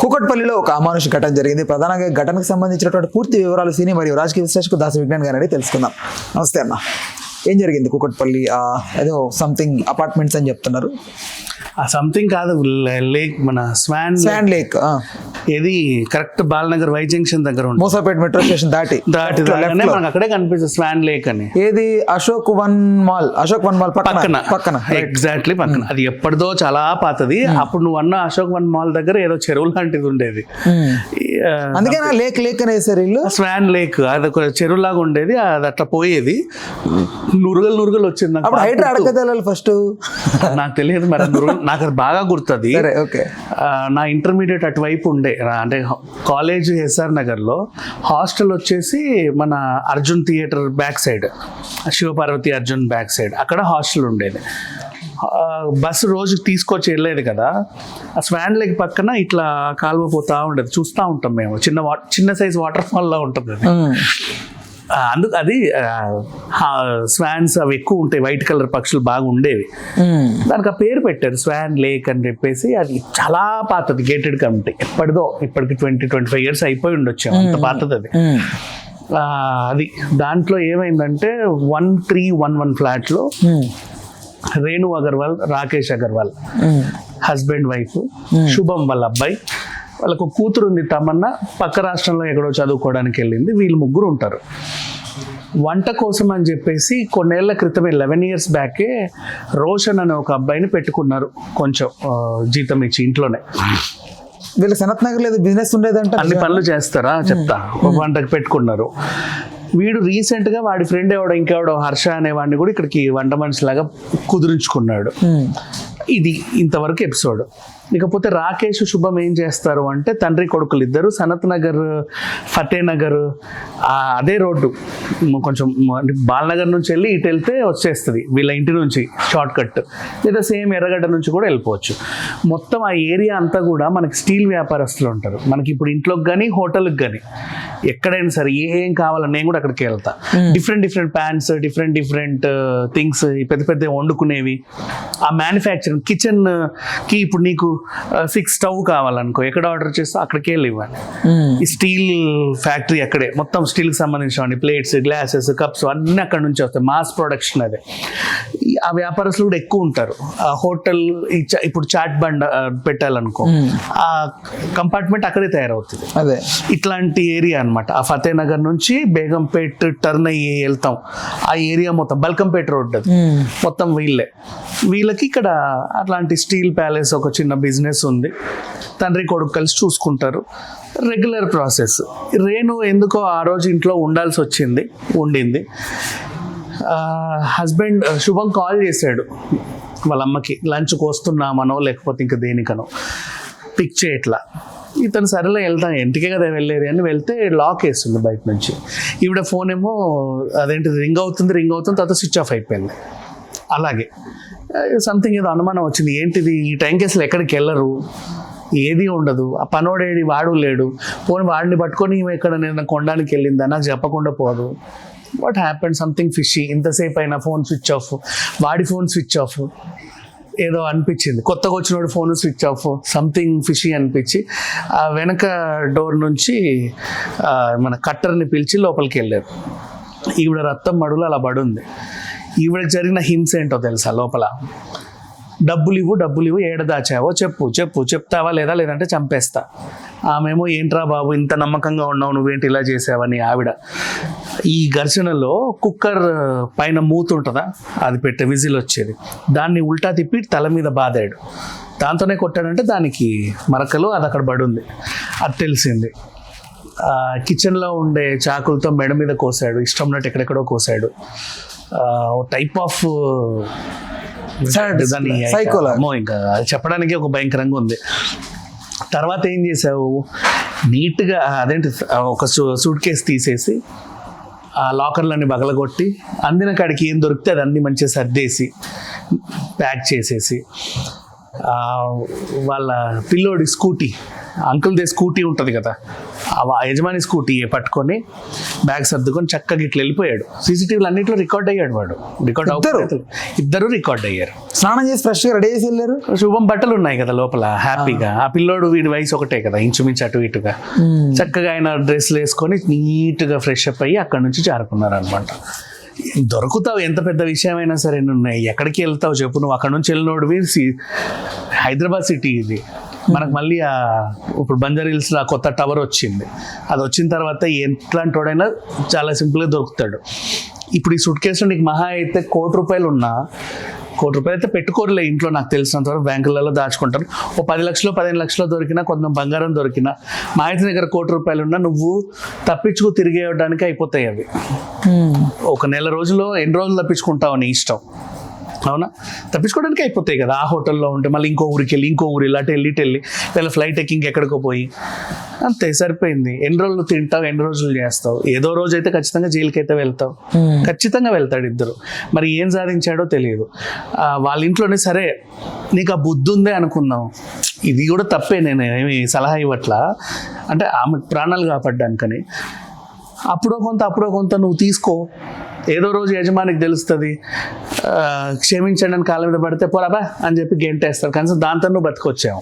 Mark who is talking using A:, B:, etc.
A: కూకట్పల్లిలో ఒక అమానుష ఘటన జరిగింది. ప్రధానంగా ఘటనకు సంబంధించినటువంటి పూర్తి వివరాలు సినీ మరియు రాజకీయ విశ్లేషకు దాస విజ్ఞాన్ గారిని తెలుసుకుందాం. నమస్తే అన్న, ఏం జరిగింది కూకట్పల్లి? ఏదో సంథింగ్ అపార్ట్మెంట్స్ అని చెప్తున్నారు.
B: సంథింగ్ కాదు, లేక్, మన స్వాన్
A: లేక్.
B: ఏది కరెక్ట్ బాలనగర్ వై జంక్షన్ దగ్గర ఉంది.
A: మోసాపేట మెట్రో స్టేషన్ దాటి
B: మనకు అక్కడే కనిపిస్తుంది స్వాన్ లేక్ అని.
A: ఏది అశోక్ వన్ మాల్ పక్కన
B: ఎగ్జాక్ట్లీ పక్కన. అది ఎప్పటిదో చాలా పాతది. అప్పుడు నువ్వు అన్న అశోక్ వన్ మాల్ దగ్గర ఏదో చెరువు లాంటిది ఉండేది,
A: అందుకే లేక్ లేక్ అనేసారు వీళ్ళు.
B: స్వాన్ లేక్ అది ఒక చెరువు లాగా ఉండేది, అది అట్లా పోయేది. నురగలు వచ్చింది.
A: హైడ్రా అడగదాలి ఫస్ట్,
B: నాకు తెలియదు మరి. నాకు అది బాగా గుర్తుంది. నా ఇంటర్మీడియట్ అటువైపు ఉండే, అంటే కాలేజ్ ఎస్ఆర్ నగర్లో, హాస్టల్ వచ్చేసి మన Arjun theatre back side, Shivaparvati Arjun back side, అక్కడ హాస్టల్ ఉండేది. బస్సు రోజు తీసుకొచ్చి వెళ్ళేది కదా, ఆ స్వాన్ లేక్ పక్కన ఇట్లా కాలువ పోతా ఉండేది, చూస్తూ ఉంటాం మేము. చిన్న సైజ్ వాటర్ ఫాల్ లా ఉంటుంది అది. అందుకు అది స్వాన్స్ అవి ఎక్కువ ఉంటాయి, వైట్ కలర్ పక్షులు బాగా ఉండేవి. దానికి ఆ పేరు పెట్టారు స్వాన్ లేక్ అని చెప్పేసి. అది చాలా పాతది, గేటెడ్ కమ్యూనిటీ. ఇప్పటికి 20-25 years అయిపోయి ఉండొచ్చు, అంత పాతది అది. అది దాంట్లో ఏమైందంటే 1311 ఫ్లాట్లో రేణు అగర్వాల్, రాకేష్ అగర్వాల్ హస్బెండ్ వైఫ్, శుభం వాళ్ళ అబ్బాయి, వాళ్ళకు కూతురు ఉంది తమన్నా, పక్క రాష్ట్రంలో ఎక్కడో చదువుకోవడానికి వెళ్ళింది. వీళ్ళు ముగ్గురు ఉంటారు. వంట కోసం అని చెప్పేసి కొన్నేళ్ల క్రితమే 11 years బ్యాకే రోషన్ అనే ఒక అబ్బాయిని పెట్టుకున్నారు, కొంచెం జీతం ఇచ్చి ఇంట్లోనే.
A: వీళ్ళు సనత్ నగర్ లేదు బిజినెస్ ఉండేదంటే
B: అన్ని పనులు చేస్తారా చెప్తా. వంటకు పెట్టుకున్నారు. వీడు రీసెంట్గా వాడి ఫ్రెండ్ ఇంకెవడో హర్ష అనే వాడిని కూడా ఇక్కడికి వంట మనిషిలాగా కుదురించుకున్నాడు. ఇది ఇంతవరకు ఎపిసోడ్. ఇకపోతే రాకేష్, శుభం ఏం చేస్తారు అంటే, తండ్రి కొడుకులు ఇద్దరు సనత్ నగర్, ఫతే నగర్, అదే రోడ్డు కొంచెం బాలనగర్ నుంచి వెళ్ళి ఇటు వెళ్తే వచ్చేస్తుంది వీళ్ళ ఇంటి నుంచి షార్ట్ కట్, లేదా సేమ్ ఎర్రగడ్డ నుంచి కూడా వెళ్ళిపోవచ్చు. మొత్తం ఆ ఏరియా అంతా కూడా మనకి స్టీల్ వ్యాపారస్తులు ఉంటారు. మనకి ఇప్పుడు ఇంట్లోకి కానీ హోటల్కి కానీ ఎక్కడైనా సరే ఏం కావాలని నేను కూడా అక్కడికి వెళ్తా. డిఫరెంట్ ప్యాన్స్, డిఫరెంట్ థింగ్స్, పెద్ద వండుకునేవి, ఆ మ్యానుఫ్యాక్చరింగ్, కిచెన్ కి ఇప్పుడు నీకు 6 స్టవ్ కావాలనుకో, ఎక్కడ ఆర్డర్ చేస్తా అక్కడికే ఇవ్వాలి. ఈ స్టీల్ ఫ్యాక్టరీ అక్కడే, మొత్తం స్టీల్ కి సంబంధించిన ప్లేట్స్, గ్లాసెస్, కప్స్ అన్ని అక్కడ నుంచి వస్తాయి. మాస్ ప్రొడక్షన్ అదే. ఆ వ్యాపారస్తులు కూడా ఎక్కువ ఉంటారు. ఆ హోటల్ ఇప్పుడు చాట్ బండ్ పెట్టాలనుకో, ఆ కంపార్ట్మెంట్ అక్కడే తయారవుతుంది. అదే ఇట్లాంటి ఏరియా అనమాట. ఆ ఫతే నగర్ నుంచి బేగంపేట్ టర్న్ అయ్యి వెళ్తాం, ఆ ఏరియా మొత్తం బల్కంపేట రోడ్ అది మొత్తం వీళ్ళకి ఇక్కడ అట్లాంటి స్టీల్ ప్యాలెస్ ఒక చిన్న బిజినెస్ ఉంది. తండ్రి కొడుకు కలిసి చూసుకుంటారు, రెగ్యులర్ ప్రాసెస్. రేణు ఎందుకో ఆ రోజు ఇంట్లో ఉండింది. హస్బెండ్ శుభం కాల్ చేశాడు వాళ్ళ అమ్మకి, లంచ్కి వస్తున్నామనో లేకపోతే ఇంకా దేనికనో, పిక్ చేయట్లా. ఇతను సరేలే వెళ్తాను, ఇంటికే కదా వెళ్ళేది అని వెళ్తే లాక్ వేస్తుంది బయట నుంచి. ఈవిడ ఫోన్ ఏమో అదేంటి రింగ్ అవుతుంది, తర్వాత స్విచ్ ఆఫ్ అయిపోయింది. అలాగే సంథింగ్ ఏదో అనుమానం వచ్చింది, ఏంటిది ఈ టైంకి అసలు ఎక్కడికి వెళ్ళరు, ఏది ఉండదు, ఆ పనోడేడి వాడు లేడు, పోనీ వాడిని పట్టుకొని ఎక్కడ నేను కొనడానికి వెళ్ళిందా నాకు చెప్పకుండా పోదు. What happened, something fishy. ఇంతసేపు అయినా ఫోన్ స్విచ్ ఆఫ్, వాడి ఫోన్ స్విచ్ ఆఫ్, ఏదో అనిపించింది. కొత్తగా వచ్చినోడు phone switch off, something fishy అనిపించి ఆ వెనక డోర్ నుంచి మన కట్టర్ని పిలిచి లోపలికి వెళ్ళారు. ఈవిడ రక్తం మడులు అలా పడుంది. ఈవిడకి జరిగిన హింస ఏంటో తెలుసా? లోపల డబ్బులు ఇవ్వు, ఏడ దాచావో చెప్తావా లేదంటే చంపేస్తా. ఆమెమో ఏంట్రా బాబు ఇంత నమ్మకంగా ఉన్నావు, నువ్వేంటి ఇలా చేసావని ఆవిడ. ఈ ఘర్షణలో కుక్కర్ పైన మూత ఉంటుందా, అది పెట్టే విజిల్ వచ్చేది, దాన్ని ఉల్టా తిప్పి తల మీద బాదాడు. దాంతోనే కొట్టాడంటే దానికి మరకలు అది అక్కడ పడుంది. అది తెలిసింది. కిచెన్లో ఉండే చాకులతో మెడ మీద కోసాడు, ఇష్టం ఉన్నట్టు ఎక్కడెక్కడో కోసాడు. టైప్ ఆఫ్ ఇంకా చెప్పడానికి ఒక భయంకరంగా ఉంది. తర్వాత ఏం చేసావు, నీట్గా అదేంటి ఒక సూట్ కేసు తీసేసి ఆ లాకర్లన్నీ బగలగొట్టి అందిన కాడికి ఏం దొరికితే అది అన్ని మంచిగా సర్దేసి ప్యాక్ చేసేసి వాళ్ళ పిల్లోడి స్కూటీ, అంకుల్దే స్కూటీ ఉంటుంది కదా, ఆ యజమాని స్కూటీ పట్టుకొని బ్యాగ్ సర్దుకొని చక్కగా ఇట్లా వెళ్ళిపోయాడు. సీసీటీవీలు అన్నింటిలో రికార్డ్ అయ్యాడు వాడు. ఇద్దరు రికార్డ్ అయ్యారు.
A: స్నానం చేసి ఫ్రెష్గా రెడీ చేసి వెళ్ళారు.
B: శుభం బట్టలు ఉన్నాయి కదా లోపల, హ్యాపీగా. ఆ పిల్లోడు వీడి వయసు ఒకటే కదా, ఇంచుమించు అటు ఇటుగా. చక్కగా ఆయన డ్రెస్లు వేసుకొని నీట్గా ఫ్రెష్ అప్ అయ్యి అక్కడ నుంచి జారుకున్నారు అనమాట. దొరుకుతావు, ఎంత పెద్ద విషయమైనా సరే. నువ్వు ఎక్కడికి వెళ్తావు చెప్పు? నువ్వు అక్కడ నుంచి వెళ్ళినోడివి. హైదరాబాద్ సిటీ ఇది. మనకు మళ్ళీ ఇప్పుడు బంజారా హిల్స్లో ఆ కొత్త టవర్ వచ్చింది. అది వచ్చిన తర్వాత ఎట్లాంటి వాడైనా చాలా సింపుల్గా దొరుకుతాడు. ఇప్పుడు ఈ సూట్ కేసులో నీకు మహా అయితే ₹1,00,000 ఉన్నా, ₹1,00,000 అయితే పెట్టుకోరులే ఇంట్లో, నాకు తెలిసినంత వరకు బ్యాంకులలో దాచుకుంటారు. ఓ 10 లక్షలు 15 లక్షలు దొరికినా, కొంత బంగారం దొరికినా, మా అయితే దగ్గర ₹1,00,000 ఉన్నా నువ్వు తప్పించుకు తిరిగేయడానికి అయిపోతాయి అవి. ఒక నెల రోజుల్లో ఎన్ని రోజులు తప్పించుకుంటావు నీ ఇష్టం, అవునా? తప్పించుకోవడానికి అయిపోతాయి కదా. ఆ హోటల్లో ఉంటే మళ్ళీ ఇంకో ఊరికి వెళ్ళి, ఇంకో ఊరు అటు వెళ్ళి వీళ్ళ ఫ్లైట్ ఎక్కింగ్ ఎక్కడికో పోయి, అంతే సరిపోయింది. ఎన్ని రోజులు తింటావు, ఎన్ని రోజులు చేస్తావు? ఏదో రోజు అయితే ఖచ్చితంగా జైలుకి అయితే వెళ్తావు, ఖచ్చితంగా వెళ్తాడు ఇద్దరు. మరి ఏం సాధించాడో తెలియదు. వాళ్ళ ఇంట్లోనే సరే నీకు ఆ బుద్ధి ఉందే అనుకుందాం, ఇది కూడా తప్పే, నేను ఏమి సలహా ఇవ్వట్లా, అంటే ఆమె ప్రాణాలు కాపాడ్డానికని. అప్పుడో కొంత నువ్వు తీసుకో. ఏదో రోజు యజమానికి తెలుస్తుంది, క్షమించండి అని కాళ్ళ మీద పడితే పోరాబా అని చెప్పి గెంటేస్తారు. కనీసం దాంతో నువ్వు బతికొచ్చావు.